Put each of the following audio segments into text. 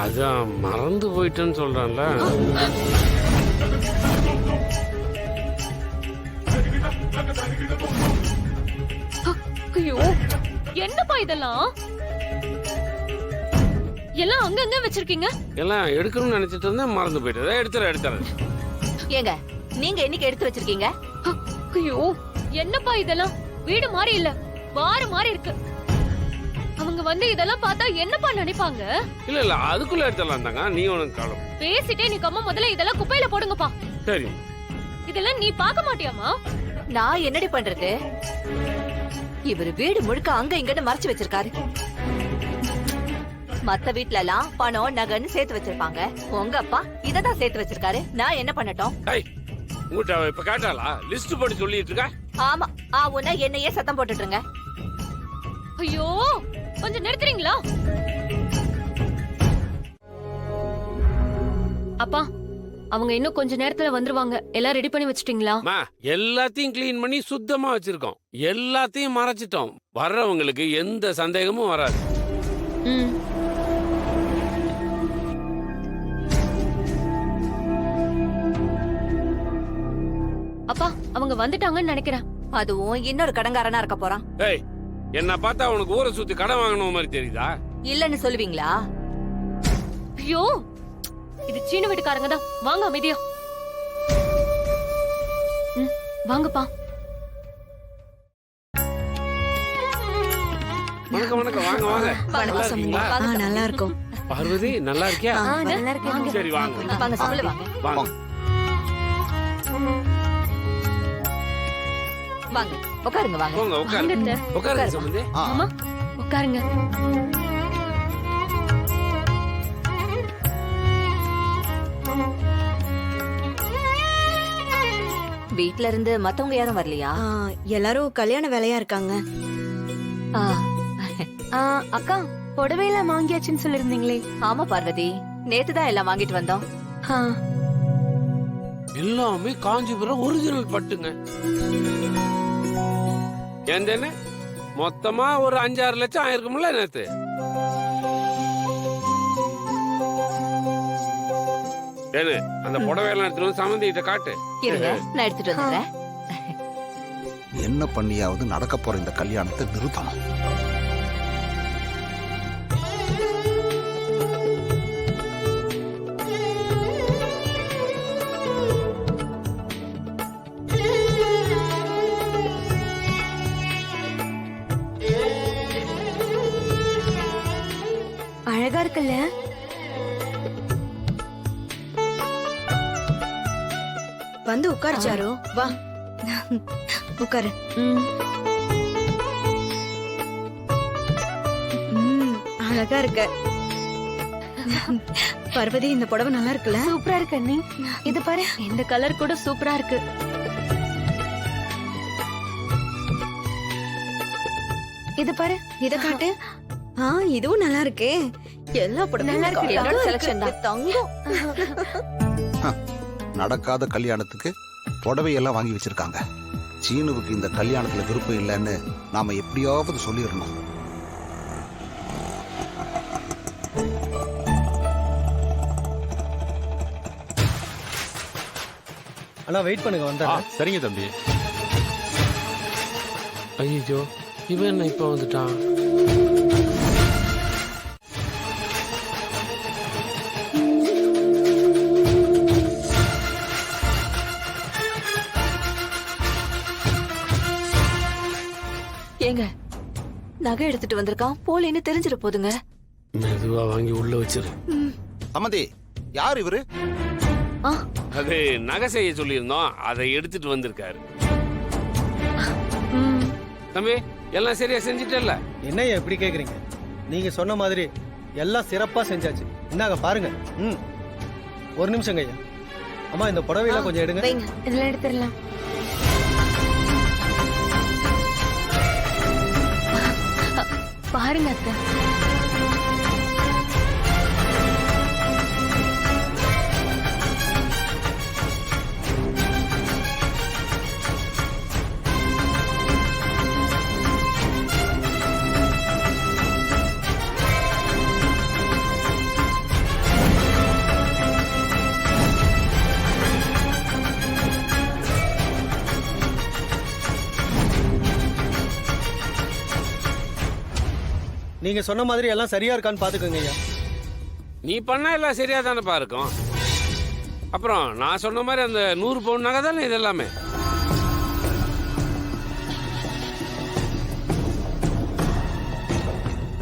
அதான் மறந்து போயிட்டேன்னு சொல்றான்ல. ஐயோ என்னப்பா இதெல்லாம் எல்லாம் அங்கங்க வச்சிருக்கீங்க. எல்லாம் எடுக்கணும்னு நினைச்சிட்டு இருந்தேன், மறந்து போயிட்டேன். எடுத்துறேன். ஏங்க நீங்க என்னைக்கு எடுத்து வச்சிருக்கீங்க? ஐயோ என்னப்பா இதெல்லாம்? வீடு மாதிரி இல்ல, வார மாதிரி இருக்கு. அவங்க வந்து இதெல்லாம் பார்த்தா என்னப்பா நினைப்பாங்க? இல்ல அதுக்குள்ள எடுத்துடலாம் தாங்க. நீ உனக்கு காலம் பேசிட்டே நிக்காம முதல்ல இதெல்லாம் குப்பையில போடுங்கப்பா. சரி. இதெல்லாம் நீ பார்க்க மாட்டியாமா? நான் என்னடி பண்றது? இவரு வீடு முழுக்க அங்க இங்கன்னு மறைச்சு வச்சிருக்காரு. மத்த வீட்ல எல்லாம் பணம் நகைன்னு சேர்த்து வச்சிருப்பாங்க. உங்க அப்பா இததான் சேர்த்து வச்சிருக்காரு. நான் என்ன பண்ணட்டும்? உங்ககிட்ட இப்ப கேட்டாளா? லிஸ்ட் போட்டு சொல்லிட்டு இருக்கா? ஆமா ஆவுன்னா என்னையே சத்தம் போட்டுட்டுருங்க. ஐயோ கொஞ்சம் நிறுத்துறீங்களா? அப்பா அவங்க இன்னும் கொஞ்ச நேரத்துல வந்துருவாங்க. எல்லாம் ரெடி பண்ணி வச்சிட்டீங்களா? எல்லாத்தையும் கிளீன் பண்ணி சுத்தமா வச்சிருக்கோம். எல்லாத்தையும் மறைச்சிட்டோம். வர்றவங்களுக்கு எந்த சந்தேகமும் வராது. அப்பா அவங்க வந்துட்டாங்கன்னு நினைக்கிறேன். அதுவும் இன்னொரு கடங்காரனா இருக்க போறான். ஏய், என்ன பார்த்தா உனக்கு ஊரை சுத்தி கடன் வாங்கணும் மாதிரி தெரியுதா? இல்லன்னு சொல்லுவீங்களா? ஐயோ இது சீன வீட்டுக்காரங்க தான். வாங்க அமைதியா. வாங்கப்பா. வணக்கம் வணக்கம். வாங்க வாங்க. நல்லா இருக்கீங்களா? நல்லா இருக்கும். பார்வதி நல்லா இருக்கியா? நல்லா இருக்கேன். சரி வாங்க வாங்க சொல்லு வாங்க. வாங்க வாங்க உட்காருங்க. வாங்க போங்க உட்காருங்க. உட்காருங்க சம்பந்தி. ஆமா உட்காருங்க. வீட்ல இருந்து மத்தவங்க யாரும் வரலையா? எல்லாரும் கல்யாண வேலையா இருக்காங்க. அக்கா புடவையெல்லாம் வாங்கியாச்சுன்னு சொல்லிருந்தீங்களே? ஆமா பார்வதி, நேத்துதான் எல்லாம் வாங்கிட்டு வந்தோம். எல்லாமே காஞ்சிபுரம் ஒரிஜினல் பட்டுங்க. ஏன் மொத்தமா ஒரு 5-6 லட்சம் ஆயிருக்கும்ல நேத்து. ஏன்னு அந்த புடவையெல்லாம் எடுத்துட்டு சம்பந்தி கிட்ட காட்டு. இருங்க நான் எடுத்துட்டு வந்துடுறேன். என்ன பண்ணியாவது நடக்க போற இந்த கல்யாணத்தை நிறுத்தணும். அழகா இருக்குல்ல? வந்து உட்காருச்சாரோ. வா உட்காரு. அழகா இருக்க பார்வதி. இந்த புடவை நல்லா இருக்குல்ல? சூப்பரா இருக்கு அண்ணி. இது பாரு, இந்த கலர் கூட சூப்பரா இருக்கு. இது பாரு, இத காட்டு. இதுவும் நல்லா இருக்கே. எல்லா புடவையும் நல்லா இருக்கு. என்னோட செலக்ஷன் தான். தங்கம். நடக்காத கல்யாணத்துக்கு புடவையெல்லாம் வாங்கி வச்சிருக்காங்க. சீனுவுக்கு இந்த கல்யாணத்துல விருப்பம் இல்லைன்னு நாம எப்படியாவது சொல்லிடணும். அண்ணா வெயிட் பண்ணுங்க. வந்தா சரிங்க தம்பி. ஐயோ இவன் என்ன இப்ப வந்துட்டான்? ஏங்க நகை எடுத்துட்டு வந்திருக்கான் போலின்னு தெரிஞ்சிட போதுங்க. மெதுவா வாங்கி உள்ள வச்சிரு. சம்மந்தி, யார் இவரு? அது நகை செய்ய சொல்லியிருந்தோம், அதை எடுத்துட்டு வந்திருக்காரு. தம்பி எல்லாம் சரியா செஞ்சுட்டல? என்னையா எப்படி கேக்குறீங்க? நீங்க சொன்ன மாதிரி எல்லாம் சிறப்பா செஞ்சாச்சு. இந்தாங்க பாருங்க. ஒரு நிமிஷம் ஐயா. அம்மா இந்த புடவையெல்லாம் கொஞ்சம் எடுங்க. இதெல்லாம் எடுத்துடலாம். பாருங்க அத்தை. நீங்க சொன்ன மாதிரி எல்லாம் சரியா இருக்கான்னு பாத்துக்கோங்க ஐயா. நீ பண்ணா எல்லாம் சரியா தானேப்பா இருக்கும். அப்புறம் நான் சொன்ன மாதிரி அந்த 100 பவுன் நகை தானே இது எல்லாமே.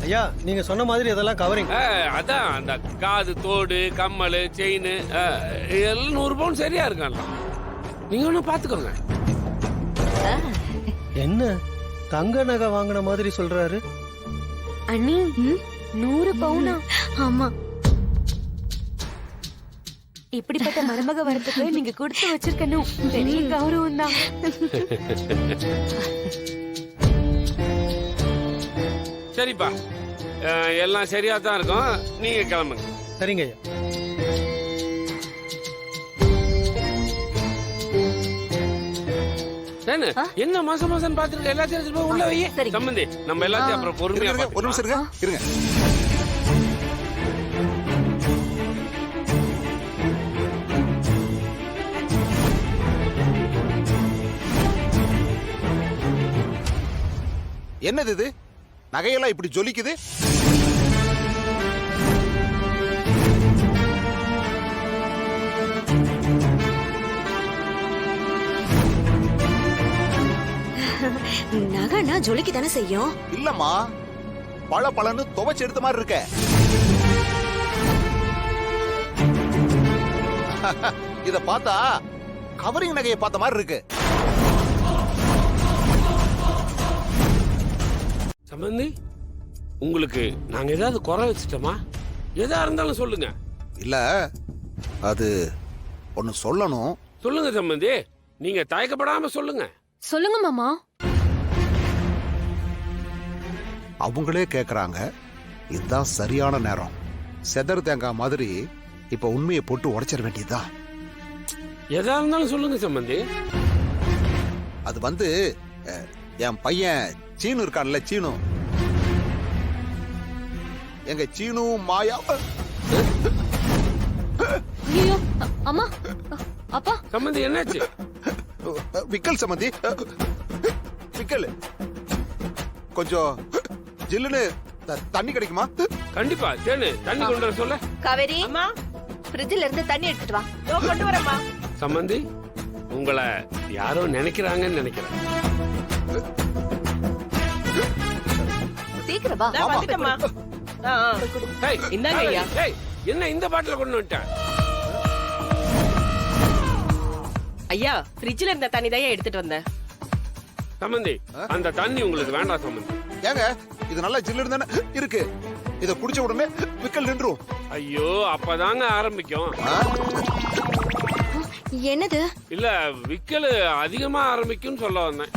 ஐயா நீங்க சொன்ன மாதிரி இதெல்லாம் கவரிங். அதான் அந்த காது, தோடு, கம்மல், செயின் எல்லாம் 100 பவுன் சரியா இருக்கான்ல. நீங்க ஒன்றும் பார்த்துக்கோங்க. என்ன தங்க நகை வாங்கின மாதிரி சொல்றாரு? அண்ணி 100 பவுனா? ஆமா. இப்படிப்பட்ட மருமக வரத்துக்கு நீங்க கொடுத்து வச்சிருக்கணும். பெரிய கௌரவம் தான். சரிப்பா, எல்லாம் சரியா தான் இருக்கும். நீங்க கிளம்புங்க. சரிங்க ஐயா. என்ன மாசம் மாசம் பாத்துருக்க எல்லாத்தையும் எடுத்துட்டு போய் உள்ள வை. சரி. சம்பந்தி, நம்ம எல்லாத்தையும் அப்புறம் பொறுமையா இருங்க, ஒரு நிமிஷம் இருங்க இருங்க. என்னது இது? நகையெல்லாம் இப்படி ஜொலிக்குது. நகைனா ஜொலிக்கு தானே செய்யும். இல்லம்மா, பல பலன்னு துவைச்சு எடுத்த மாதிரி இருக்க. இத பார்த்தா கவரிங் நகையை பார்த்த மாதிரி இருக்கு. சம்பந்தி, உங்களுக்கு நாங்க ஏதாவது குறை வச்சுட்டோமா? எதா இருந்தாலும் சொல்லுங்க. இல்ல, அது ஒன்னு சொல்லணும். சொல்லுங்க சம்பந்தி, நீங்க தயக்கப்படாம சொல்லுங்க. சொல்லுங்க மாமா. அவங்களே கேக்குறாங்க. இதுதான் சரியான நேரம். செதர் தேங்காய் மாதிரி இப்ப உண்மையை போட்டு உடைச்சிட வேண்டியதுதான். எதா இருந்தாலும் சொல்லுங்க சம்பந்தி. அது வந்து என் பையன் சீனு இருக்கான்ல, சீனு. எங்க சீனு மாயா. ஐயோ அம்மா, அப்பா. சம்பந்தி என்னாச்சு? விக்கல் சம்பந்தி, விக்கல். கொஞ்சம் ஜில்லுன்னு தண்ணி கிடைக்குமா? கண்டிப்பா. தேனு, தண்ணி கொண்டு வர சொல்ல. காவேரி ஃப்ரிட்ஜ்ல இருந்து தண்ணி எடுத்துட்டு வா. கொண்டு வரமா. சம்பந்தி, உங்களை யாரோ நினைக்கிறாங்கன்னு நினைக்கிறேன். சீக்கிரம் வா. ஆமா. டேய், இந்தாங்க ஐயா. டேய், என்ன இந்த பாட்டில கொண்டு வந்துட்டேன்? ஐயா, ஃப்ரிட்ஜ்ல இருந்த தண்ணி தான் எடுத்துட்டு வந்தேன். சம்பந்தி, அந்த தண்ணி உங்களுக்கு வேண்டாம் சம்பந்தி. ஏங்க, இது நல்லா ஜில்லுன்னு தானே இருக்கு. இத குடிச்ச உடனே விக்கல் நின்றும். ஐயோ, அப்பதாங்க ஆரம்பிக்கும். என்னது? இல்ல, விக்கல் அதிகமா ஆரம்பிக்கும் சொல்ல வந்தேன்.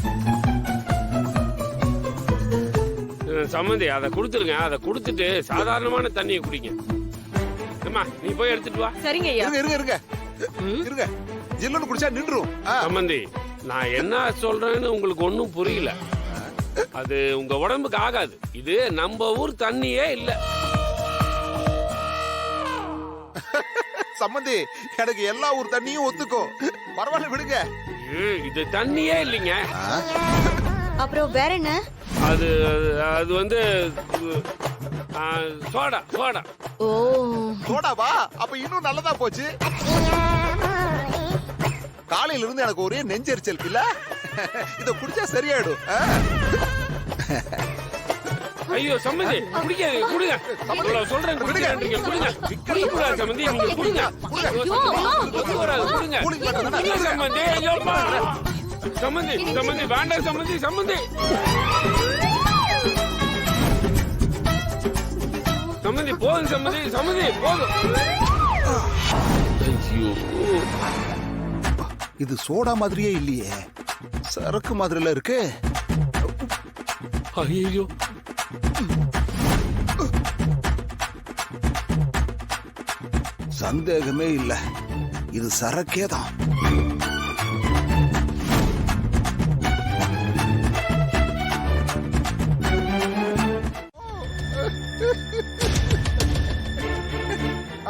சம்பந்தி, அதை கொடுத்துருங்க. அதை கொடுத்துட்டு சாதாரணமான தண்ணியை குடிங்க. அம்மா, நீ போய் எடுத்துட்டு வா. சரிங்க ஐயா. இருங்க இருங்க இருங்க இருங்க. ஜில்லுன்னு குடிச்சா நின்றும். சம்பந்தி, நான் என்ன சொல்றேன்னு உங்களுக்கு ஒன்னும் புரியல. அது உங்க உடம்புக்கு ஆகாது. இது நம்ம ஊர் தண்ணியே இல்ல. சம்பந்தி, எனக்கு எல்லா ஊர் தண்ணியும் ஒத்துக்கும். பரவாயில்ல, விடுங்க. இது தண்ணியே இல்லைங்க. அப்புறம் வேற என்ன? அது அது வந்து சோடா. சோடா. ஓ, சோடாவா? அப்ப இன்னும் நல்லதா போச்சு. காலையில இருந்து எனக்கு ஒரே நெஞ்செரிச்சல் இல்ல. இத குடிச்சா சரியாயிடும். ஐயோ சம்பந்தி, குடிக்காது. குடுங்க. சொல்றேன், குடிங்க. குடுங்க. குடிக்கூடாது சம்பந்தி, நீங்க குடுங்க. ஒத்து வராது, குடுங்க. இல்ல சம்பந்தி. ஐயோப்பா. சம்பந்தி, சம்பந்தி வேண்டாம் சம்பந்தி. சம்பந்தி, சம்பந்தி போதும். சம்பந்தி, சம்பந்தி போதும். ஐயோ, இது சோடா மாதிரியே இல்லையே, சரக்கு மாதிரில இருக்கு. ஐயோ, சந்தேகமே இல்ல, இது சரக்கே தான்.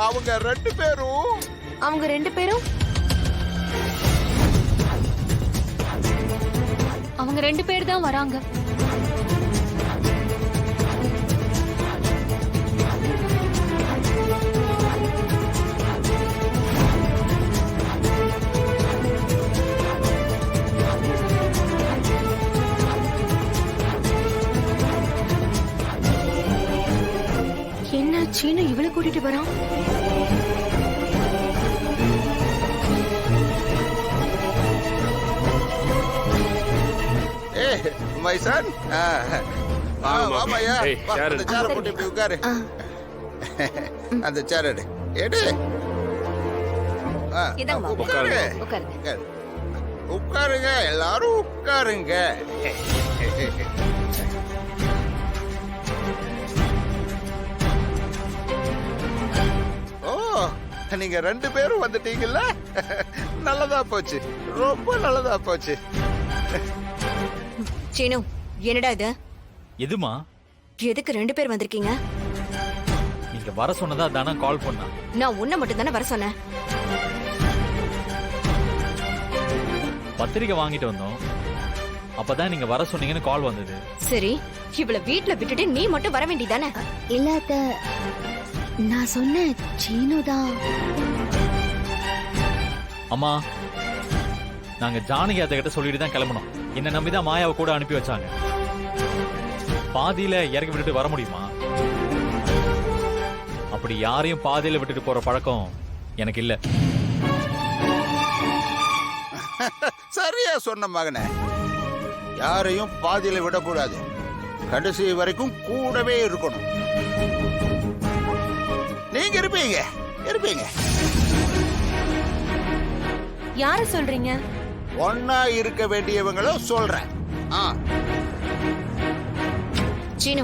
அவங்க ரெண்டு பேரும் அவங்க 2 பேர் தான் வராங்க. சீனு இவளை கூட்டிட்டு வரான். ஏய் மை சன் வாமாயா ஏய், chair அந்த எடு. சேரை போட்டு இப்படி உட்காரு அந்த சேர் எடு எடு இதாம்மா. உட்காருங்க உட்காருங்க. உட்காரு. உட்காருங்க எல்லாரும் உட்காருங்க ஓ நீங்க 2 பேரும் வந்துட்டீங்கல்ல நல்லதா போச்சு ரொம்ப நல்லதா போச்சு சீனு என்னடா இது? எதுமா? எதுக்கு 2 பேர் வந்திருக்கீங்க? நீங்க வர சொன்னதா தானே கால் பண்ணா. நான் உன்னை மட்டும் தானே வர சொன்னேன். பத்திரிக்கை வாங்கிட்டு வந்தோம். அப்பதான் நீங்க வர சொன்னீங்கன்னு கால் வந்தது. சரி, இவள வீட்ல விட்டுட்டு நீ மட்டும் வர வேண்டியதானே? இல்ல அத்த, நான் சொன்னேன் சீனு தான். அம்மா, நாங்க ஜானகி அத்தை கிட்ட சொல்லிட்டு தான் கிளம்பணும். என்ன நம்பிதான் மாயாவை கூட அனுப்பி வச்சாங்க. பாதியில இறக்கி விட்டுட்டு வர முடியுமா? அப்படி யாரையும் பாதியில விட்டுட்டு போற பழக்கம் எனக்கு இல்ல. சரியா சொன்ன மகனே யாரையும் பாதியில விடக்கூடாது கடைசி வரைக்கும் கூடவே இருக்கணும் நீங்க இருப்பீங்க இருப்பீங்க யார சொல்றீங்க? ஒன்னா இருக்க வேண்டியவங்கள சொல்றேன் சீனு,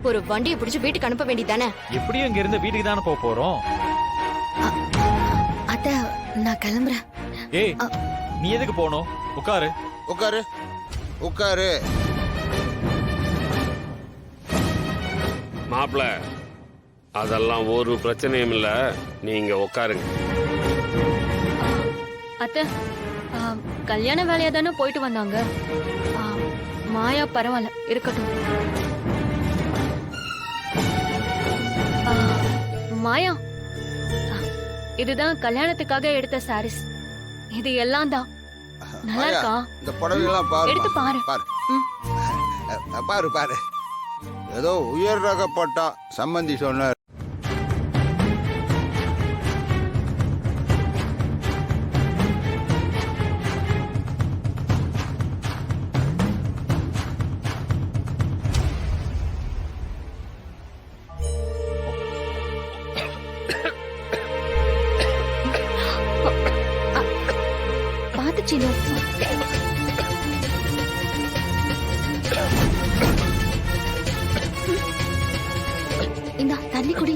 ஒரு வண்டியை பிடிச்சு வீட்டுக்கு அனுப்ப வேண்டியதானே? எப்படியும் இங்க இருந்து வீட்டுக்கு தானே போக போறோம். அத்த, நான் கிளம்புறேன். ஏய், நீ எதுக்கு போகணும்? உட்காரு உட்காரு உட்காரு மாப்பிள அதெல்லாம் ஒரு பிரச்சனையும் இல்ல, நீங்க உட்காருங்க. அத்தை, கல்யாண வேலையா தானே போயிட்டு வந்தாங்க. மாயா பரவாயில்ல, இருக்கட்டும். மாயா, இதுதான் கல்யாணத்துக்காக எடுத்த சாரீஸ். இது எல்லாம் தான் நல்லா மாயா, இருக்கா? இந்த புடவையெல்லாம் பாரு எடுத்து பாரு. பாரு பாரு பாரு ஏதோ உயர் ரகப்பட்டா சம்பந்தி சொன்னார் பாத்து சீனு. இந்தா தண்ணி குடி.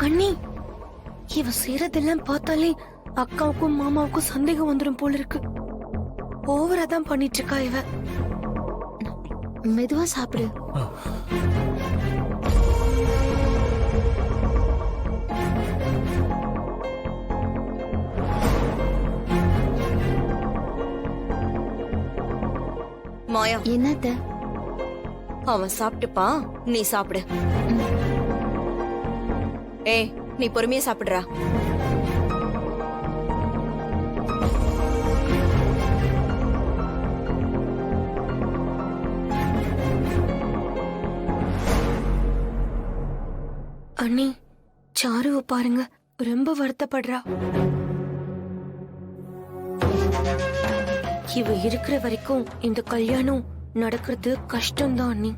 அண்ணி, இவ செய்யறதெல்லாம் பார்த்தாலே அக்காவுக்கும் மாமாவுக்கும் சந்தேகம் வந்துடும் போல இருக்கு. ஓவரா தான் பண்ணிட்டு இருக்கா இவ. மெதுவா சாப்பிடு. மாயா, என்னத்த? அவன் சாப்பிட்டுப்பா, நீ சாப்பிடு. ஏய், நீ பொறுமையா சாப்பிடுறா. அண்ணி, சாருவ பாருங்க, ரொம்ப வருத்தப்படுறா. இவ இருக்கிற வரைக்கும் இந்த கல்யாணம் நடக்கிறது கஷ்டம்தான் அண்ணி.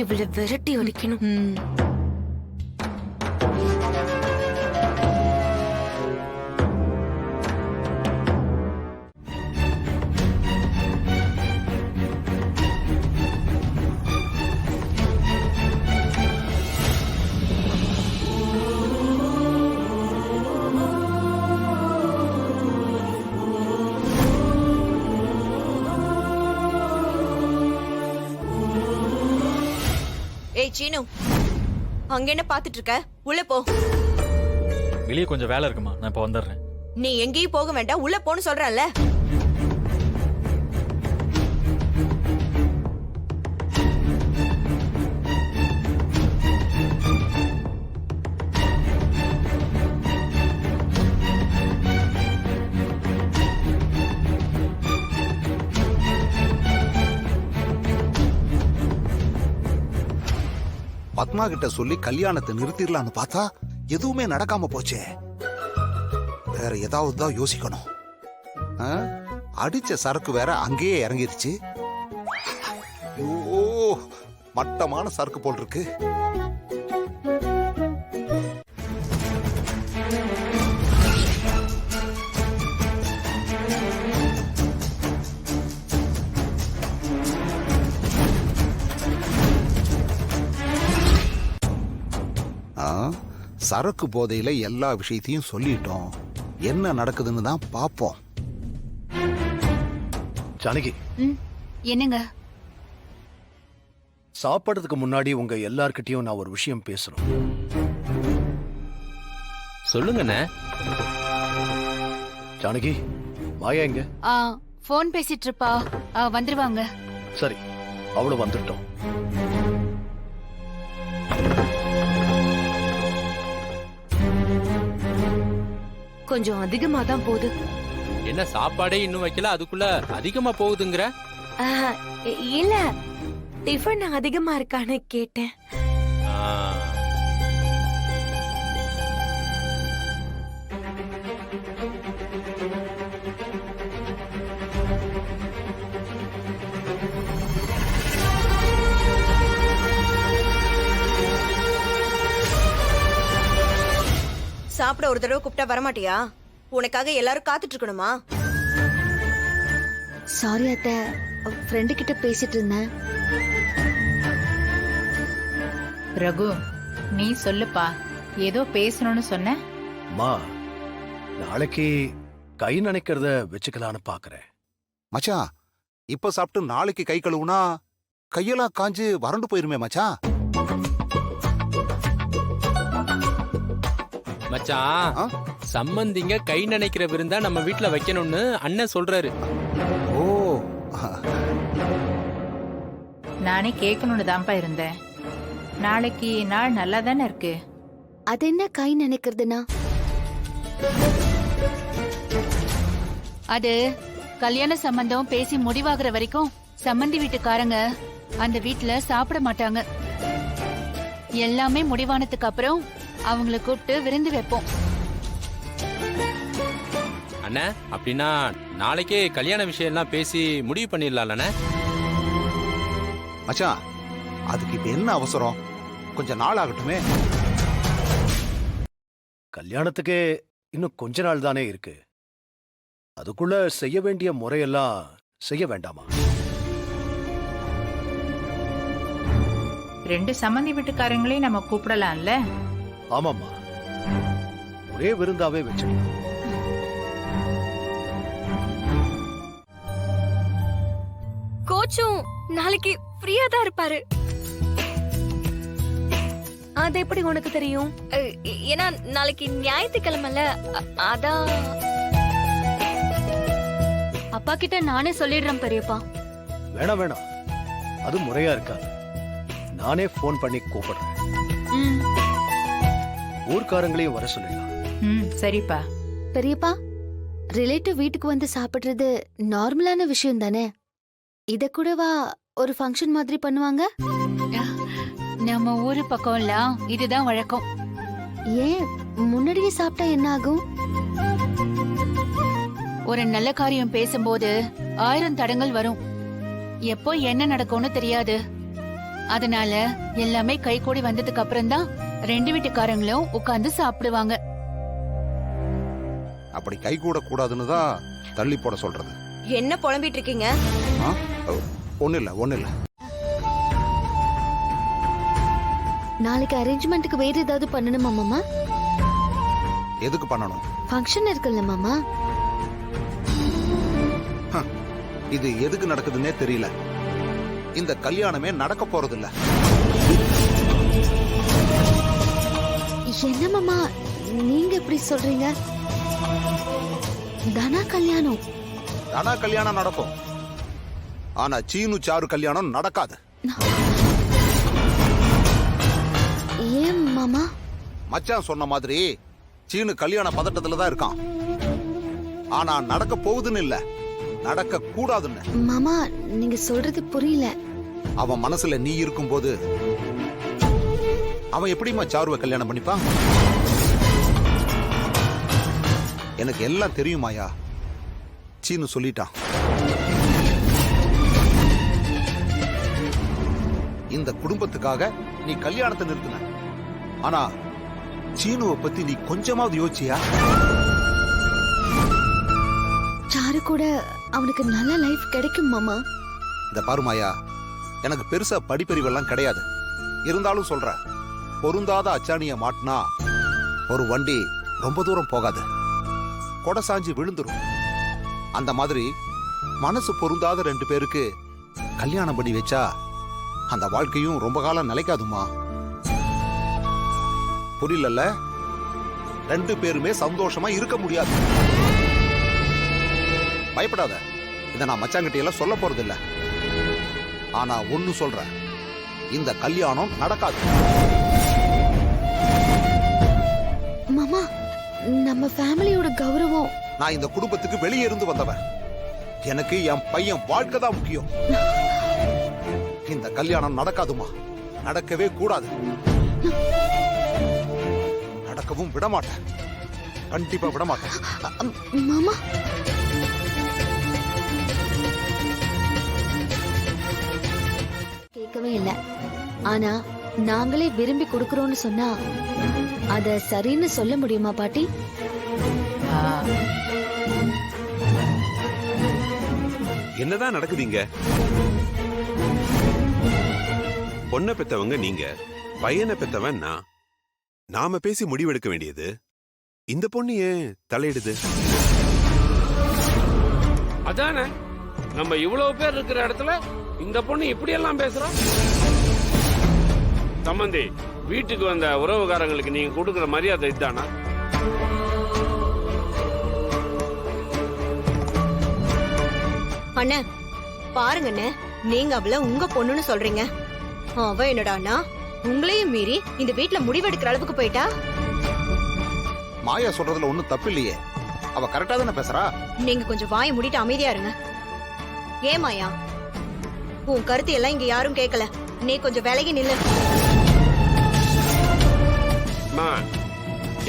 இவளை விரட்டி அடிக்கணும். ஏய் சீனு, அங்க என்ன பாத்துட்டு இருக்க? உள்ள போ. வெளியே கொஞ்சம் வேலை இருக்குமா, நான் இப்ப வந்துடுறேன். நீ எங்கேயும் போக வேண்டாம், உள்ள போன்னு சொல்றேன்ல. பத்மா கிட்ட சொல்லி கல்யாணத்தை நிறுத்திடலான்னு பார்த்தா எதுவுமே நடக்காம போச்சே. வேற ஏதாவது தான் யோசிக்கணும். ஆ? அடிச்ச சரக்கு வேற அங்கேயே இறங்கிருச்சு. ஐயோ, மட்டமான சரக்கு போல் இருக்கு. சரக்கு போதையில எல்லா விஷயத்தையும் சொல்லிட்டோம். என்ன நடக்குதுன்னு தான் பாப்போம். ஜானகி, என்னங்க? சாப்பிடுறதுக்கு முன்னாடி உங்க எல்லார்கிட்டயும் நான் ஒரு விஷயம் பேசணும். சொல்லுங்கண்ணே. ஜானகி, மாயா எங்க? போன் பேசிட்டு இருப்பா, வந்துருவாங்க. சரி, அவளும் வந்துட்டோம். கொஞ்சம் அதிகமா தான் போகுது. என்ன சாப்பாடே இன்னும் வைக்கல, அதுக்குள்ள அதிகமா போகுதுங்கிற? இல்ல, டிஃபன் அதிகமா இருக்கான்னு கேட்டேன். சாப்பிட ஒரு தடவை கூப்பிட்டா வரமாட்டியா? உனக்காக எல்லாரும் காத்துட்டு இருக்கணுமா? சாரி அத்தை, ஃப்ரெண்டு கிட்ட பேசிட்டு இருந்தேன். ரகு, நீ சொல்லுப்பா, ஏதோ பேசணும்னு சொன்ன. மா, நாளைக்கு கை நனைக்கிறத வச்சுக்கலான்னு பாக்குறேன். மச்சான், இப்ப சாப்பிட்டு நாளைக்கு கை கழுவுனா கையெல்லாம் காஞ்சு வறண்டு போயிருமே மச்சான். மச்சான், சம்பந்திங்க கை நினைக்கிற விருந்தா நம்ம வீட்டுல வைக்கணும்னு அண்ணன் சொல்றாரு. ஓ, நானே கேட்கணும்னு தான்ப்பா இருந்தேன். நாளைக்கு நாள் நல்லா தானே இருக்கு. அது என்ன கை நினைக்கிறதுனா? அது கல்யாண சம்பந்தம் பேசி முடிவாகிற வரைக்கும் சம்பந்தி வீட்டுக்காரங்க அந்த வீட்டுல சாப்பிட மாட்டாங்க. எல்லாமே முடிவானதுக்கு அப்புறம் அவங்கள கூப்பிட்டு விருந்து வைப்போம். அண்ணா, அப்படின்னா நாளைக்கே கல்யாண விஷயம் எல்லாம் பேசி முடிவு பண்ணிடலாம்ல? மச்சான், அதுக்கு இப்ப என்ன அவசரம்? கொஞ்ச நாள் ஆகட்டுமே. கல்யாணத்துக்கு இன்னும் கொஞ்ச நாள் தானே இருக்கு. அதுக்குள்ள செய்ய வேண்டிய முறையெல்லாம் செய்ய வேண்டாமா? ரெண்டு சம்மந்தி வீட்டுக்காரங்களையும் நம்ம கூப்பிடலாம்ல? ஆமாம்மா, ஒரே விருந்தாவே வச்சிடலாம். கோச்சும் நாளைக்கு ஃப்ரீயா தான் இருப்பாரு. அது எப்படி உனக்கு தெரியும்? ஏன்னா நாளைக்கு ஞாயிற்றுக்கிழமைல, அதான். அப்பா கிட்ட நானே சொல்லிடுறேன் பெரியப்பா. வேணாம் வேணாம், அது முறையா இருக்காது. நானே போன் பண்ணி கூப்பிடுறேன். ஊர்க்காரங்களையும் வர சொல்லிடலாம். சரிப்பா. பெரியப்பா, ரிலேட்டிவ் வீட்டுக்கு வந்து சாப்பிடுறது நார்மலான விஷயம் தானே? இத கூடவா ஒரு ஃபங்க்ஷன் மாதிரி பண்ணுவாங்க? நம்ம ஊரு பக்கம்லாம் இதுதான் வழக்கம். ஏன் முன்னாடியே சாப்பிட்டா என்ன ஆகும்? ஒரு நல்ல காரியம் பேசும்போது 1000 தடங்கள் வரும். எப்போ என்ன நடக்கும்னு தெரியாது. அதனால எல்லாமே கைகூடி வந்ததுக்கு அப்புறம் தான் ரெண்டு வீட்டுக்காரங்களும் உட்கார்ந்து சாப்பிடுவாங்க. அப்படி கை கூட கூடாதுன்னு தான் தள்ளி போட சொல்றது. என்ன புலம்பிட்டு இருக்கீங்க? ஒண்ணு இல்ல. நாளைக்கு அரேஞ்ச்மெண்ட்டுக்கு வேற ஏதாவது பண்ணணுமா மாமா? எதுக்கு பண்ணணும்? ஃபங்க்ஷன் இருக்குல்ல மாமா. இது எதுக்கு நடக்குதுன்னே தெரியல. இந்த கல்யாணமே நடக்க போறது இல்ல. என்ன மாமா நீங்க எப்படி சொல்றீங்க? தனா கல்யாணம் நடக்கும். ஆனா சீனு சாரு கல்யாணம் நடக்காது. ஏன் மாமா? மச்சான் சொன்ன மாதிரி சீனு கல்யாண பதட்டத்துல தான் இருக்கான். ஆனா நடக்க போகுதுன்னு இல்ல, நடக்க கூடாதுன்னு. மாமா நீங்க சொல்றது புரியல. அவன் மனசுல நீ இருக்கும்போது அவன் எப்படிம்மா சாருவை கல்யாணம் பண்ணிப்பான்? எனக்கு எல்லாம் தெரியுமாயா. சீனு சொல்லிட்டான். இந்த குடும்பத்துக்காக நீ கல்யாணத்தை நிறுத்தின. ஆனா சீனுவை பத்தி நீ கொஞ்சமாவது யோசிச்சியா? சாரு கூட அவனுக்கு நல்ல லைஃப் கிடைக்கும் மாமா. இந்த பாருமாயா, எனக்கு பெருசா படிப்பறிவெல்லாம் கிடையாது. இருந்தாலும் சொல்றேன், பொருந்தாத அச்சாணிய மாட்டினா ஒரு வண்டி ரொம்ப தூரம் போகாது, கொடை சாஞ்சி விழுந்துரும். அந்த மாதிரி மனசு பொருந்தாத 2 பேருக்கு கல்யாணம் பண்ணி வச்சா அந்த வாழ்க்கையும் ரொம்ப காலம் நிலைக்காதுமா. புரியல? 2 பேருமே சந்தோஷமா இருக்க முடியாது. பயப்படாத, இதை நான் மச்சாங்கிட்ட சொல்ல போறது இல்ல. ஆனா ஒன்னு சொல்றேன், இந்த கல்யாணம் நடக்காது. மாமா, நம்ம ஃபேமிலியோட கௌரவம். நான் இந்த குடும்பத்துக்கு வெளியே இருந்து வந்தவன். எனக்கு என் பையன் வாழ்க்கை தான் முக்கியம். இந்த கல்யாணம் நடக்காதுமா, நடக்கவே கூடாது. நடக்கவும் விட மாட்டேன், கண்டிப்பா விட மாட்டேன். மாமா, கேட்கவே இல்ல. ஆனா நாங்களே விரும்பி கொடுக்கறோம்னு சொன்னா அத சரின்னு சொல்ல முடியுமா பாட்டி? என்னதான் நடக்குதுங்க? பொண்ணை பெத்தவங்க நீங்க, பையனை பெத்தவன் நான். நாம பேசி முடிவெடுக்க வேண்டியது. இந்த பொண்ணு ஏன் தலையிடுது? அதானே, நம்ம இவ்வளவு பேர் இருக்கிற இடத்துல இந்த பொண்ணு இப்படி எல்லாம் பேசுறோம். சம்பந்தி, வீட்டுக்கு வந்த உறவுகாரங்களுக்கு நீங்க கொடுக்கிற மரியாதை இதுதானா? அண்ணே பாருங்கண்ணே, நீங்க அவள உங்க பொண்ணுன்னு சொல்றீங்க. அவ என்னடானா உங்களையும் மீறி இந்த வீட்டுல முடிவெடுக்கிற அளவுக்கு போயிட்டா. மாயா சொல்றதுல ஒண்ணும் தப்பு இல்லையே, அவ கரெக்டா தானே பேசுறா. நீங்க கொஞ்சம் வாயை மூடிட்டு அமைதியா இருங்க. ஏன் மாயா, உன் கருத்து எல்லாம் இங்க யாரும் கேட்கல. நீ கொஞ்சம் விலகி நில்லு.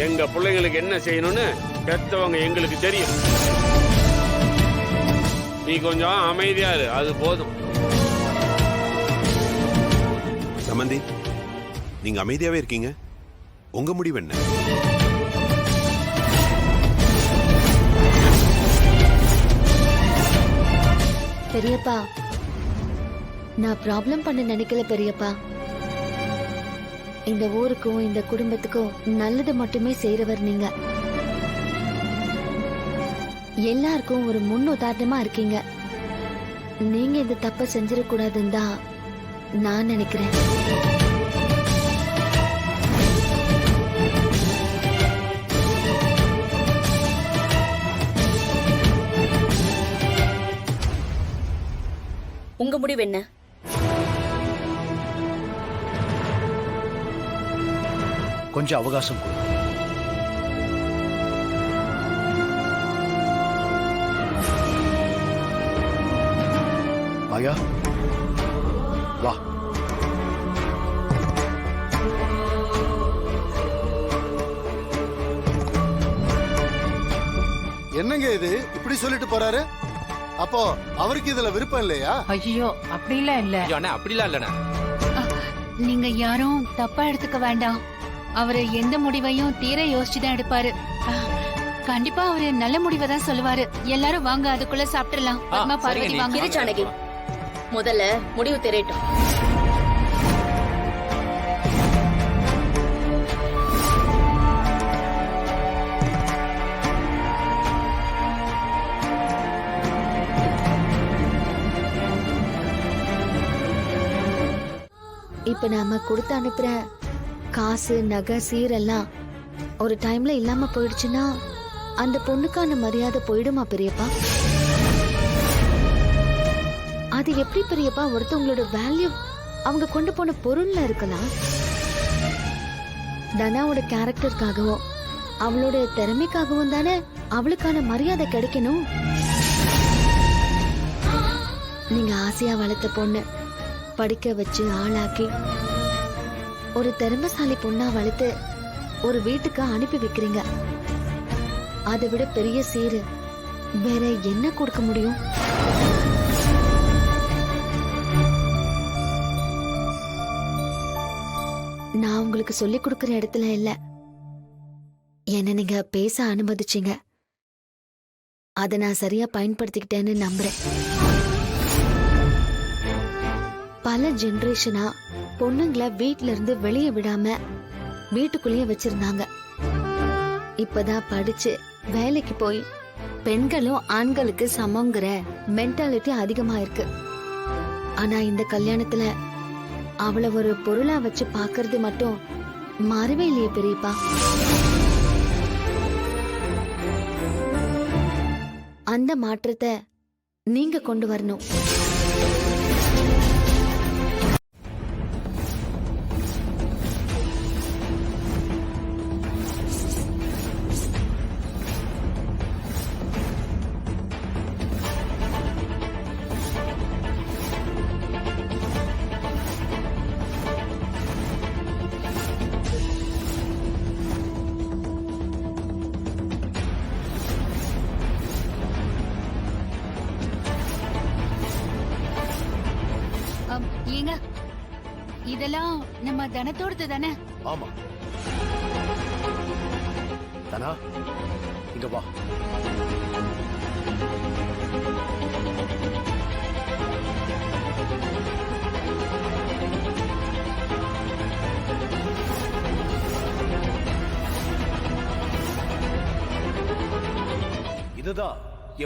எங்க பிள்ளைங்களுக்கு என்ன செய்யணும்னு பெத்தவங்க எங்களுக்கு தெரியும். நீ கொஞ்சம் அமைதியா இரு, அது போதும். சம்பந்தி, நீங்க அமைதியாவே இருக்கீங்க. உங்க முடிவு என்ன? பெரியப்பா, நான் ப்ராப்ளம் பண்ண நினைக்கல பெரியப்பா. இந்த ஊருக்கும் இந்த குடும்பத்துக்கும் நல்லது மட்டுமே செய்யறவர் நீங்க. எல்லாருக்கும் ஒரு முன் உதாரணமா இருக்கீங்க. நீங்க இந்த தப்ப செஞ்சிடக்கூடாதுன்னு தான் நான் நினைக்கிறேன். உங்க முடிவு என்ன? கொஞ்சம் அவகாசம் கொடு. மாயா, வா. என்னங்க இது இப்படி சொல்லிட்டு போறாரு? அப்போ அவருக்கு இதுல விருப்பம் இல்லையா? ஐயோ, அப்படிலாம் இல்ல. அப்படிலாம் இல்லண்ணா. நீங்க யாரும் தப்பா எடுத்துக்க வேண்டாம். அவரு எந்த முடிவையும் தீர யோசிச்சுதான் எடுப்பாரு. கண்டிப்பா அவரு நல்ல முடிவை தான் சொல்லுவாரு. எல்லாரும் வாங்க, அதுக்குள்ள சாப்பிட்டுலாம். பத்மா, பார்வதி வாங்க. இரு ஜானகி, முதல்ல முடிவு தெரியட்டும். இப்ப நாம கொடுத்து அனுப்புற காசு, நகை, சீரெல்லாம் ஒரு டைம்ல இல்லாம போயிடுச்சுன்னா அந்த பொண்ணுக்கான மரியாதை போயிடுமா பெரியப்பா? அது எப்படி பெரியப்பா ஒருத்தவங்களோட வேல்யூ அவங்க கொண்டு போன பொருள்ல இருக்கலாம்? தனாவோட கேரக்டருக்காகவும் அவளோட திறமைக்காகவும் தானே அவளுக்கான மரியாதை கிடைக்கணும். நீங்க ஆசையா வளர்த்த பொண்ணு படிக்க வச்சு ஆளாக்கி ஒரு திறமைசாலி பொண்ணா வளர்த்து ஒரு வீட்டுக்கு அனுப்பி வைக்கிறீங்க. அதை விட பெரிய சீரு வேற என்ன கொடுக்க முடியும்? நான் உங்களுக்கு சொல்லி கொடுக்கிற இடத்துல இல்ல, என்ன நீங்க பேச அனுமதிச்சீங்க. அதை நான் சரியா பயன்படுத்திக்கிட்டேன்னு நம்புறேன். பல ஜெனரேஷனா பொண்ணுங்களை வீட்ல இருந்து வெளியே விடாம வீட்டுக்குள்ளேயே வச்சிருந்தாங்க. இப்பதான் படிச்சு வேலைக்கு போய் பெண்களும் ஆண்களுக்கு சமங்கிற மென்டாலிட்டி அதிகமா இருக்கு. ஆனா இந்த கல்யாணத்துல அவளை ஒரு பொருளா வச்சு பாக்குறது மட்டும் மாறவே இல்லையே பெரியப்பா. அந்த மாற்றத்தை நீங்க கொண்டு வரணும். ஏங்க, இதெல்லாம் நம்ம தனத்தோடது தானே? ஆமா. தனா, இங்க வா. இதுதான்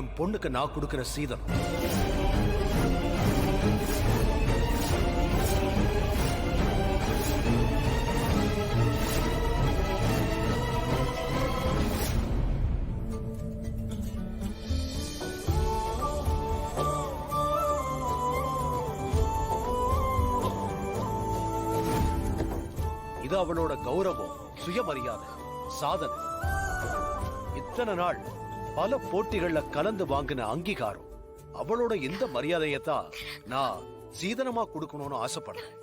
என் பொண்ணுக்கு நான் கொடுக்கிற சீதனம். இது அவளோட கௌரவம், சுயமரியாதை, சாதனை. இத்தனை நாள் பல போட்டிகள்ல கலந்து வாங்கின அங்கீகாரம். அவளோட இந்த மரியாதையத்தான் நான் சீதனமா கொடுக்கணும்னு ஆசைப்படுறேன்.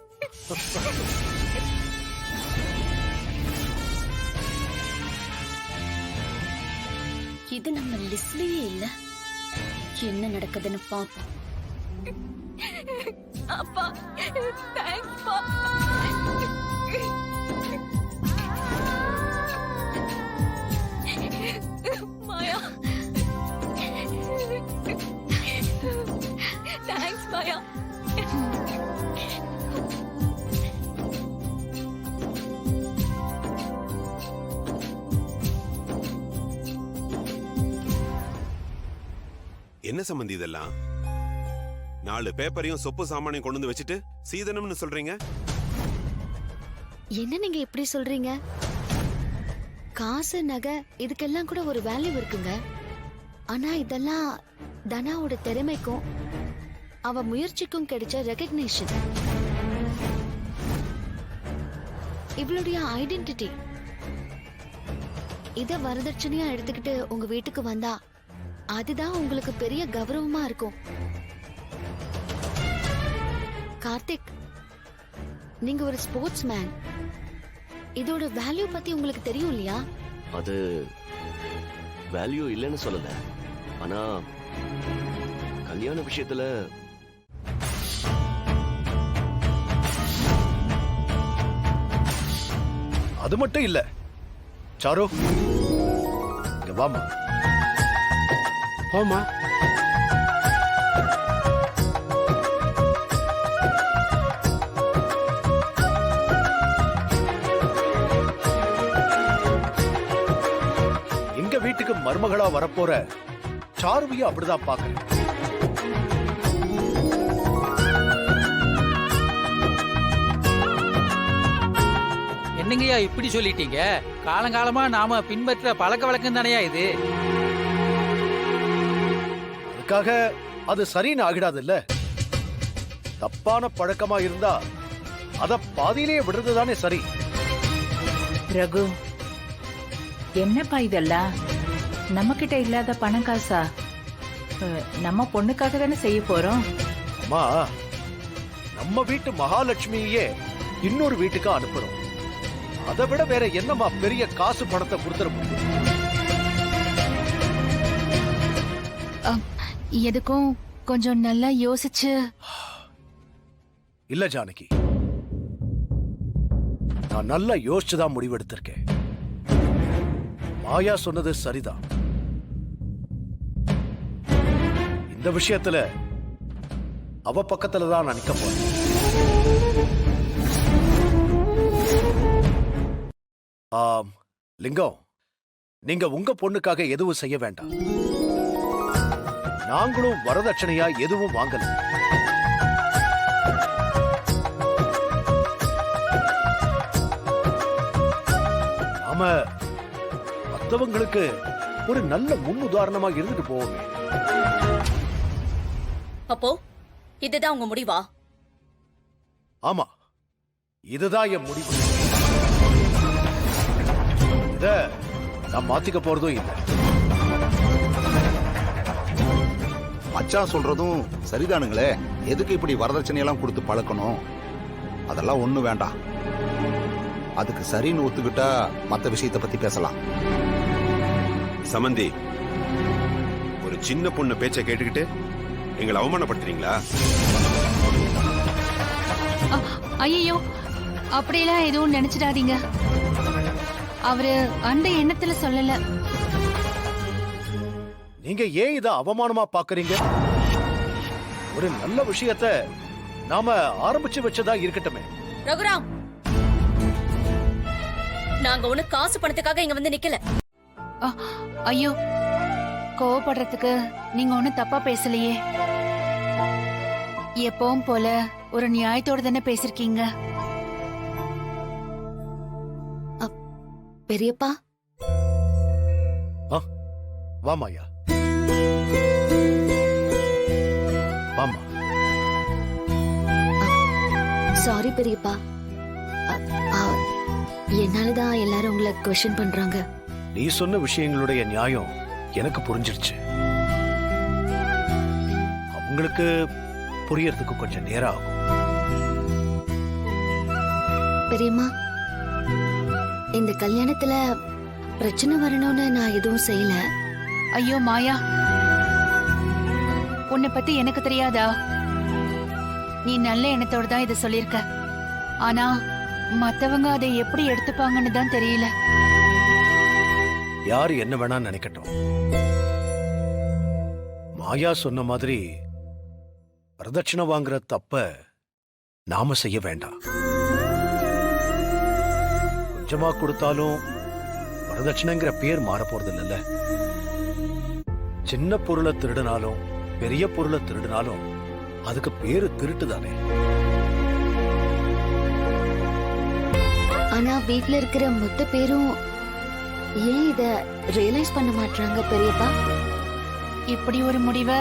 இது நம்ம லிஸ்ட்லயே இல்ல. என்ன நடக்குதுன்னு பாப்போம். அப்பா தேங்க்ஸ் பா. மாயா தேங்க்ஸ் மாயா. என்ன சம்பந்தி இதெல்லாம்? 4 பேப்பரையும் சொப்பு சாமானையும் கொண்டு வந்து வச்சுட்டு சீதனம்னு சொல்றீங்க? என்ன நீங்க இப்படி சொல்றீங்க? காசு நகை இதுக்கெல்லாம் கூட ஒரு வேல்யூ இருக்குங்க. ஆனா இதெல்லாம் தனாவோட திறமைக்கும் அவ முயற்சிக்கும் கிடைச்ச ரெகக்னிஷன். இவளுடைய ஐடென்டிட்டி. இத வரதட்சணையா எடுத்துக்கிட்டு உங்க வீட்டுக்கு வந்தா அதுதான் உங்களுக்கு பெரிய கௌரவமா இருக்கும். கார்த்திக், நீங்க ஒரு ஸ்போர்ட்ஸ் மேன். இதோட வேல்யூ பத்தி உங்களுக்கு தெரியும் இல்லையா? அது வேல்யூ இல்லைன்னு சொல்லல, ஆனா கல்யாண விஷயத்துல அது மட்டும் இல்ல. சாரு, இங்க வாமா. போமா. எங்க வீட்டுக்கு மருமகளா வரப்போற சாருவையும் அப்படிதான் பாக்குறேன். என்னங்கய்யா இப்படி சொல்லிட்டீங்க? காலங்காலமா நாம பின்பற்ற பழக்க வழக்கம் தானையா இது? அதுக்காக அது சரின்னு ஆகிடாது இல்ல. தப்பான பழக்கமா இருந்தா அத பாதியிலேயே விடுறதுதானே சரி. ரகு, என்னப்பா இதெல்லாம்? நம்ம கிட்ட இல்லாத பணம் காசா? நம்ம பொண்ணுக்காக தானே செய்ய போறோம். அம்மா, நம்ம வீட்டு மகாலட்சுமியே இன்னொரு வீட்டுக்கு அனுப்புறோம். அதை விட வேற என்னம்மா பெரிய காசு பணத்தை கொடுத்துட முடியும்? எதுக்கும் கொஞ்சம் நல்லா யோசிச்சு. இல்ல ஜானகி, நான் நல்லா யோசிச்சுதான் முடிவெடுத்திருக்கேன். மாயா சொன்னது சரிதான். இந்த விஷயத்துல அவ பக்கத்துல தான் நான் நிக்க போறேன். லிங்கம், நீங்க உங்க பொண்ணுக்காக எதுவும் செய்ய வேண்டாம். நாங்களும் வரதட்சணையா எதுவும் வாங்கல. நாம மத்தவங்களுக்கு ஒரு நல்ல முன்னுதாரணமா இருந்துட்டு போவோமே. அப்போ இதுதான் உங்க முடிவா? ஆமா, இதுதான் என் முடிவு. இத நான் மாத்திக்க போறதும் இல்லை. மச்சான் சொல்றதும் சரிதானுங்களே. எதுக்கு இப்படி வரதட்சணை எல்லாம் கொடுத்து பழக்கணும்? அதெல்லாம் ஒண்ணு வேண்டாம். அதுக்கு சரின்னு ஒத்துக்கிட்டா மத்த விஷயத்தை பத்தி பேசலாம். சமந்தி, ஒரு சின்ன பொண்ணு பேச்சை கேட்டுக்கிட்டு எங்களை அவமானப்படுத்துறீங்களா? ஐயோ, அப்படியெல்லாம் எதுவும் நினைச்சிடாதீங்க. அவரு அந்த எண்ணத்துல சொல்லல. நீங்க ஏன் இத அவமானமா பாக்குறீங்க? ஒரு நல்ல விஷயத்தை நாம ஆரம்பிச்சு வச்சதா இருக்கட்டுமே. ரகுராம், நாங்க ஒண்ணு காசு பணத்துக்காக இங்க வந்து நிக்கல. ஐயோ, கோவப்படுறதுக்கு நீங்க ஒண்ணு தப்பா பேசலையே. எப்பவும் போல ஒரு நியாயத்தோட தானே பேசிருக்கீங்க. பெரியப்பா, வா மாயா, வாமா. சாரி பெரியப்பா, என்னாலதான் எல்லாரும் உங்களை கொஸ்டின் பண்றாங்க. நீ சொன்ன விஷயங்களுடைய நியாயம் எனக்கு புரிஞ்சிருச்சு. அவங்களுக்கு புரியறதுக்கு கொஞ்சம் நேரம் ஆகும். பெரியம்மா, இந்த கல்யாணத்துல பிரச்சனை வரணும்னு நான் எதுவும் செய்யல. ஐயோ மாயா, உன்னை பத்தி எனக்கு தெரியாதா? நீ நல்ல எண்ணத்தோட தான் இதை சொல்லிருக்க. ஆனா மத்தவங்க அதை எப்படி எடுத்துப்பாங்கன்னு தான் தெரியல. யாரு என்ன வேணா நினைக்கட்டும். மாயா சொன்ன மாதிரி வரதட்சணை வாங்குற தப்ப நாம செய்ய வேண்டாம். கொஞ்சமா கொடுத்தாலும் வரதட்சணைங்கிற பேர் மாற போறது இல்ல. சின்ன பொருளை திருடினாலும் பெரிய பொருளை திருடினாலும் அதுக்கு பேரு திருட்டுதானே. ஆனா வீட்ல இருக்கிற மொத்த பேரும் ஏன் இத ரியலைஸ் பண்ண மாட்டாங்க பெரியப்பா? இப்படி ஒரு முடிவை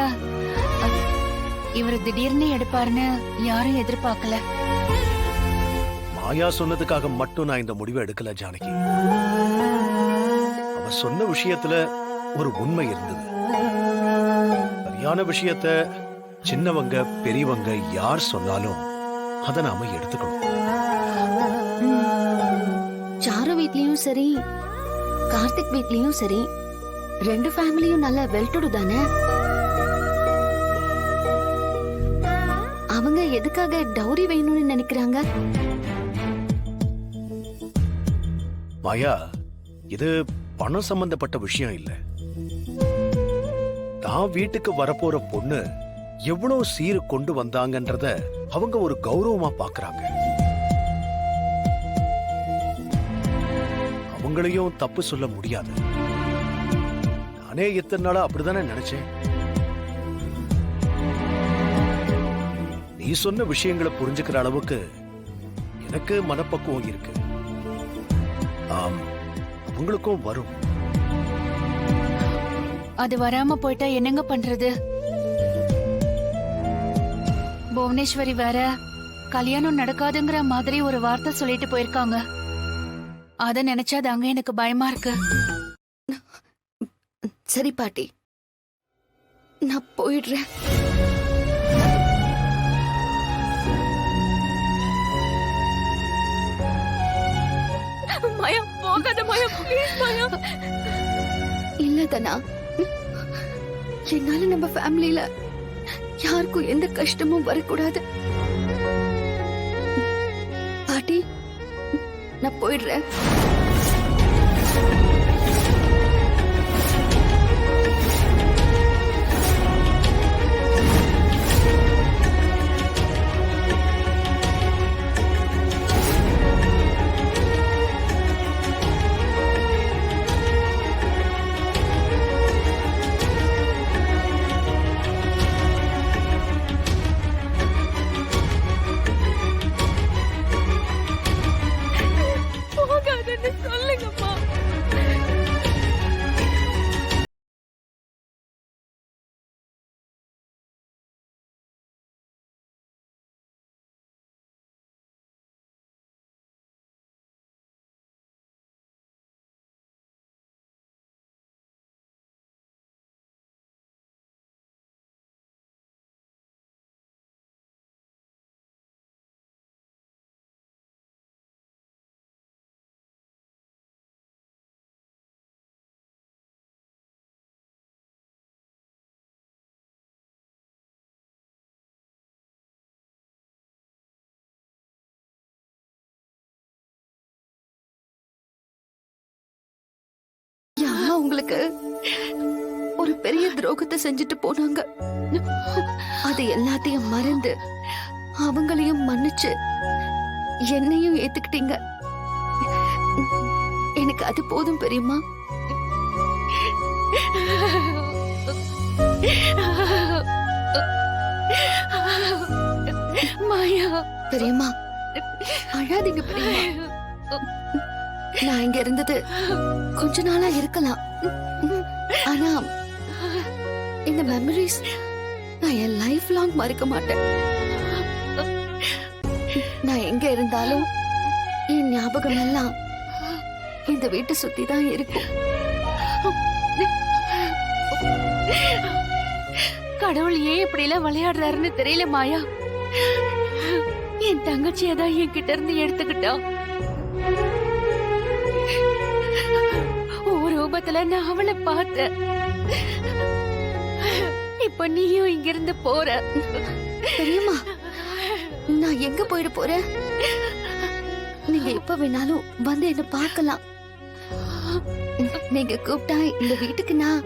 இவர் திடீர்னு எடுப்பாருன்னு யாரும் எதிர்பார்க்கல. மாயா சொன்னதுக்காக மட்டும் நான் இந்த முடிவை எடுக்கல ஜானகி. அவ சொன்ன விஷயத்துல ஒரு உண்மை இருந்தது. சரியான விஷயத்த சின்னவங்க பெரியவங்க யார் சொன்னாலும் அதை நாம எடுத்துக்கணும். சாரு வீட்லயும் சரி, கார்த்திக் வீட்லயும் சரி, ரெண்டு ஃபேமிலியும் நல்ல வெல்டுடு தானே. அவங்க எதுக்காக டௌரி வேணும்னு நினைக்கிறாங்க? மாயா, இது பணம் சம்பந்தப்பட்ட விஷயம் இல்ல. தான் வீட்டுக்கு வரப்போற பொண்ணு எவ்வளவு சீரு கொண்டு வந்தாங்கன்றத அவங்க ஒரு கௌரவமா பாக்குறாங்க. அவங்களையும் தப்பு சொல்ல முடியாது. நானே இத்தனை நாளா அப்படித்தானே நினைச்சேன். நீ சொன்ன விஷயங்களை புரிஞ்சுக்கிற அளவுக்கு எனக்கு மனப்பக்குவம் இருக்கு. அவங்களுக்கும் வரும். அது வராம போயிட்டா என்னங்க பண்றது? புவனேஸ்வரி வேற கல்யாணம் நடக்காதுங்கிற மாதிரி ஒரு வார்த்தை சொல்லிட்டு போயிருக்காங்க. அத நினைச்சாதாங்க எனக்கு பயமா இருக்கு. சரி பாட்டி, நான் போயிடுறேன். மாயா போகாத மாயா, ப்ளீஸ் மாயா. இல்ல தனா, என்னால நம்ம ஃபேமிலில யாருக்கும் எந்த கஷ்டமும் வரக்கூடாது. பாட்டி, நான் போயிடுறேன். போகாதன்னு சொல்லுங்கம்மா. என் அம்மா உங்களுக்கு ஒரு பெரிய துரோகத்தை செஞ்சுட்டு போனாங்க. அது எல்லாத்தையும் மறந்து அவங்களையும் மன்னிச்சு என்னையும் ஏத்துக்கிட்டீங்க. எனக்கு அது போதும் பெரியம்மா. மாயா, பெரியம்மா அழாதீங்க பெரியம்மா. நான் இங்க இருந்தது கொஞ்ச நாளா இருக்கலாம், ஆனா இந்த மெமரிஸ் நான் என் லைஃப் லாங் மறக்க மாட்டேன். நான் எங்க இருந்தாலும் என் ஞாபகம் எல்லாம் இந்த வீட்டை சுத்தி தான் இருக்கும். கடவுள் ஏன் இப்படி எல்லாம் விளையாடுறாருன்னு தெரியல மாயா. என் தங்கச்சியதான் என்கிட்ட இருந்து எடுத்துக்கிட்டா. ரூபத்துல நான் அவளை பார்த்தேன். இப்ப நீயும் இங்க இருந்து போற. பெரியம்மா, நான் எங்க போயிட போறேன்? நீங்க எப்ப வேணாலும் வந்து என்ன பார்க்கலாம். நீங்க கூப்பிட்டா இந்த வீட்டுக்கு நான்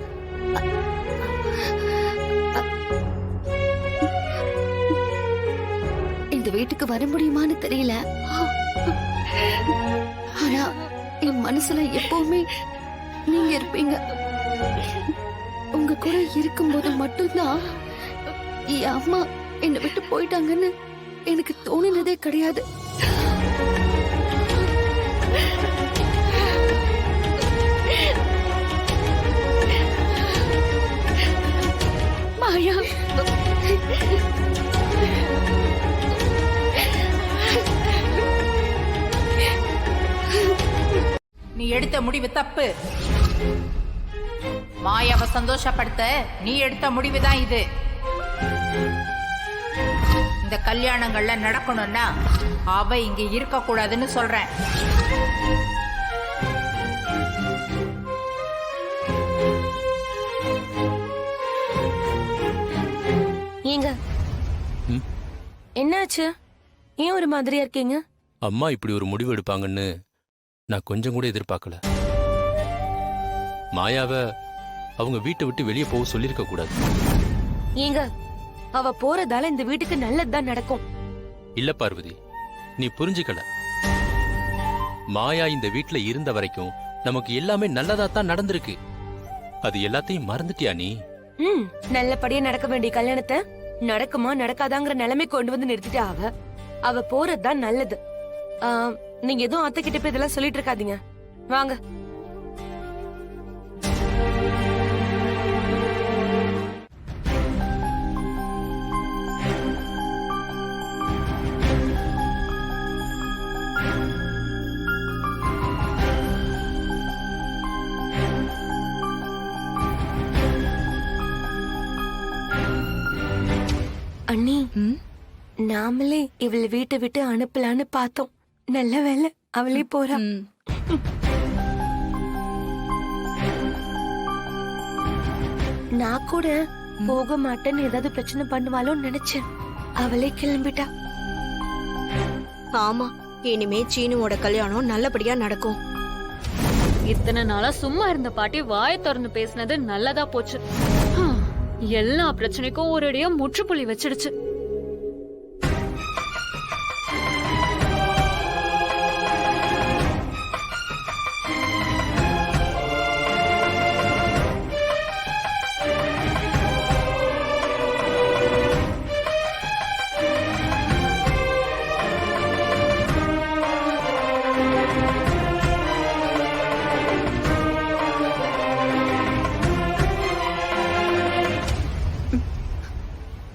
இந்த வீட்டுக்கு வர முடியுமான்னு தெரியல. ஆனா என் மனசுல எப்பவுமே நீங்க இருப்பீங்க. உங்க கூட இருக்கும்போது மட்டும்தான் என் அம்மா என்னை விட்டு போயிட்டாங்கன்னு எனக்கு தோணுனதே கிடையாது. மாயா, நீ எடுத்த முடிவு தப்பு. மாயாவை சந்தோஷப்படுத்த நீ எடுத்த முடிவுதான் இது. இந்த கல்யாணங்கள்ல நடக்கணும்னா அவ இங்க இருக்க கூடாதுன்னு சொல்றேன். ஏங்க, என்னாச்சு? ஏன் ஒரு மாதிரியா இருக்கீங்க? அம்மா இப்படி ஒரு முடிவு எடுப்பாங்கன்னு நான் கொஞ்சம் கூட எதிர்பார்க்கல. மாயாவ அவங்க வீட்டை விட்டு வெளியே போக சொல்லிருக்க கூடாது. ஏங்க, அவ போறதால இந்த வீட்டுக்கு நல்லதுதான் நடக்கும். இல்ல பார்வதி, நீ புரிஞ்சுக்கல. மாயா இந்த வீட்டுல இருந்த வரைக்கும் நமக்கு எல்லாமே நல்லதா தான் நடந்திருக்கு. அது எல்லாத்தையும் மறந்துட்டியா நீ? நல்லபடியா நடக்க வேண்டிய கல்யாணத்தை நடக்குமா நடக்காதாங்கிற நிலைமை கொண்டு வந்து நிறுத்திட்டா அவ போறதுதான் நல்லது. நீங்க எதுவும் அத்தை கிட்ட போய் இதெல்லாம் சொல்லிட்டு இருக்காதீங்க. வாங்க. அண்ணி, நாமளே இவளை வீட்டை விட்டு அனுப்பலான்னு பார்த்தோம். நல்ல வேலை அவளே போறா. நான் கூட போக மாட்டேன்னு ஏதாவது பிரச்சனை பண்ணுவாளோன்னு நினைச்சேன். அவளே கிளம்பிட்டா. ஆமா, இனிமே சீனுவோட கல்யாணம் நல்லபடியா நடக்கும். இத்தனை நாளா சும்மா இருந்த பாட்டி வாயை திறந்து பேசினது நல்லதா போச்சு. எல்லா பிரச்சனைக்கும் ஒரேடியா முற்றுப்புள்ளி வச்சிடுச்சு.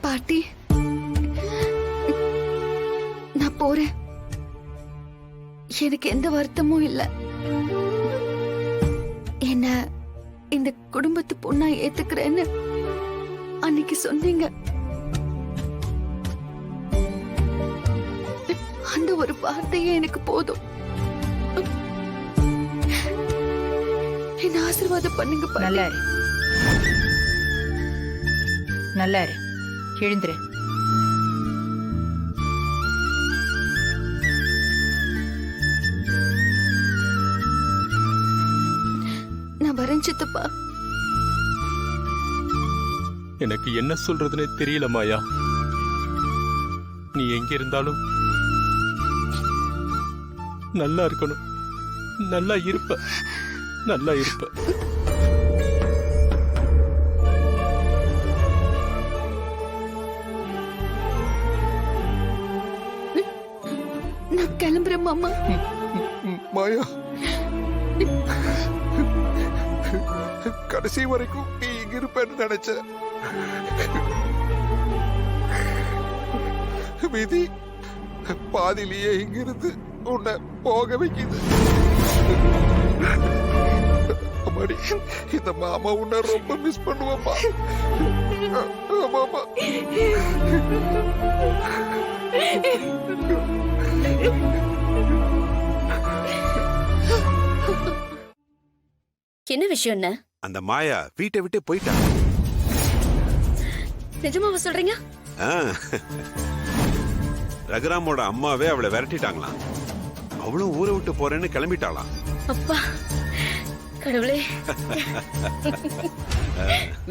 பாட்டி, நான் போறேன். எனக்கு எந்த வருத்தமும் இல்ல. என்ன இந்த குடும்பத்து பொண்ணா ஏத்துக்கிறேன்னு அன்னைக்கு சொன்னீங்க. அந்த ஒரு வார்த்தையே எனக்கு போதும். என்ன ஆசீர்வாதம் பண்ணுங்க பாட்டி. நல்லா இரு, நல்லா இரு, எழுந்துரு. நான் வரேன் சித்தப்பா. எனக்கு என்ன சொல்றதுன்னே தெரியல மாயா. நீ எங்க இருந்தாலும் நல்லா இருக்கணும், நல்லா இருப்ப, நல்லா இருப்ப. நான் கிளம்புறேன் மாமா. மாயா, கடைசி வரைக்கும் நீ இங்க இருப்பேன்னு நினைச்ச. விதி பாதிலேயே இங்கிருந்து உன்னை போக வைக்குது. அம்மாடி, இந்த மாமா உன்னை ரொம்ப மிஸ் பண்ணுவாப்பா. ஆமாமா. என்ன விஷயம்? என்ன அந்த மாயா வீட்டை விட்டு போயிட்டா. நிஜமாவா சொல்றீங்க? ரகுராமோட அம்மாவே அவளை விரட்டிட்டாங்களாம். அவளும் ஊரை விட்டு போறேன்னு கிளம்பிட்டாளாம். அப்பா கடவுளே.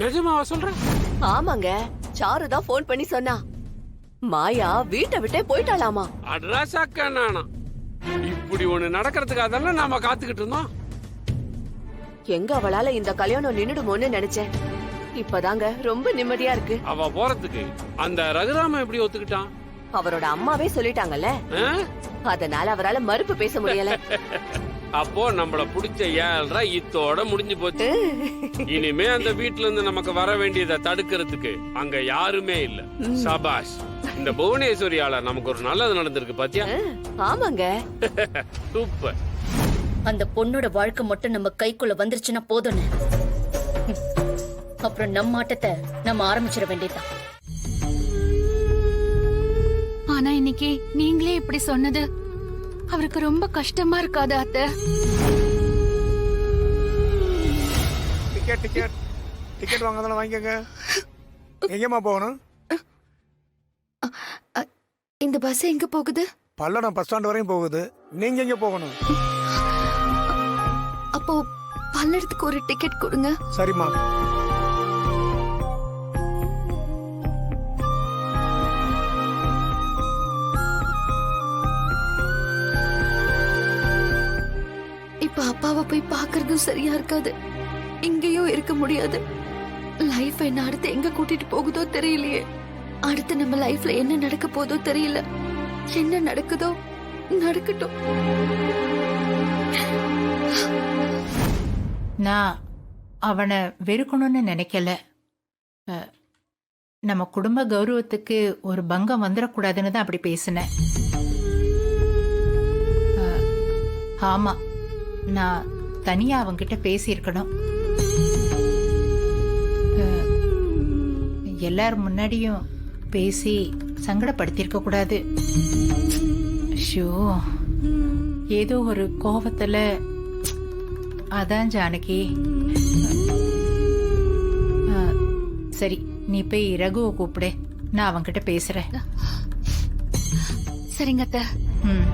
நிஜமாவா சொல்றேன்? ஆமாங்க, சாரு தான் போன் பண்ணி சொன்னா. மாயா வீட்டை விட்டே போயிட்டாளாமா. அட்ராசாக்கா நானா? இப்படி ஒண்ணு நடக்கிறதுக்காக தானே நாம காத்துக்கிட்டு இருந்தோம். எங்க அவளால இந்த கல்யாணம் நின்னுடுமோன்னு நினைச்சேன். இப்பதாங்க ரொம்ப நிம்மதியா இருக்கு. அவ போறதுக்கு அந்த ரகுராம எப்படி ஒத்துக்கிட்டான்? அவரோட அம்மாவே சொல்லிட்டாங்கல்ல, அதனால அவரால மறுப்பு பேச முடியல. அப்போ நம்மள புடிச்ச 7.5 இத்தோட முடிஞ்சு போச்சு. இனிமே அந்த வீட்டுல இருந்து நமக்கு வர வேண்டியதை தடுக்கிறதுக்கு அங்க யாருமே இல்ல. சபாஷ், இந்த புவனேஸ்வரியால நமக்கு ஒரு நல்லது நடந்திருக்கு பாத்தியா? ஆமாங்க. சூப்பர். அந்த பொண்ணோட வாழ்க்கை மட்டும் நம்ம கைக்குள்ள வந்துருச்சுன்னா போதும். அப்புறம் நம்ம ஆட்டத்தை நம்ம ஆரம்பிச்சிட வேண்டியதுதான். ஆனா இன்னைக்கு நீங்களே இப்படி சொன்னது அவருக்கு ரொம்ப கஷ்டமா இருக்காது அத்தை? டிக்கெட் வாங்கதான வாங்கிக்கங்க. எங்கேம்மா போகணும்? இந்த பஸ் எங்க போகுது? பல்லடம் பஸ் ஸ்டாண்ட் வரையும் போகுது. நீங்க எங்க போகணும்? அப்போ பல்லடத்துக்கு ஒரு டிக்கெட் கொடுங்க. சரிம்மா. இப்ப அப்பாவை போய் பாக்குறதும் சரியா இருக்காது. இங்கேயும் இருக்க முடியாது. லைஃப் என்ன அடுத்து எங்க கூட்டிட்டு போகுதோ தெரியலையே. அடுத்து நம்ம லைஃப்ல என்ன நடக்க போதோ தெரியல. என்ன நடக்குதோ நடக்கட்டும். நான் அவனை வெறுக்கணும்னு நினைக்கல. நம்ம குடும்ப கௌரவத்துக்கு ஒரு பங்கம் வந்துடக்கூடாதுன்னு தான் அப்படி பேசினேன். ஆமா, நான் தனியா அவங்கிட்ட பேசியிருக்கணும். எல்லாரும் முன்னாடியும் பேசி சங்கடப்படுத்திருக்க கூடாது. ஷோ, ஏதோ ஒரு கோபத்துல அதான் ஜானகி. சரி, நீ போய் ரகுவை கூப்பிடு, நான் அவன்கிட்ட பேசுறேன். சரிங்க அத்தை. ம்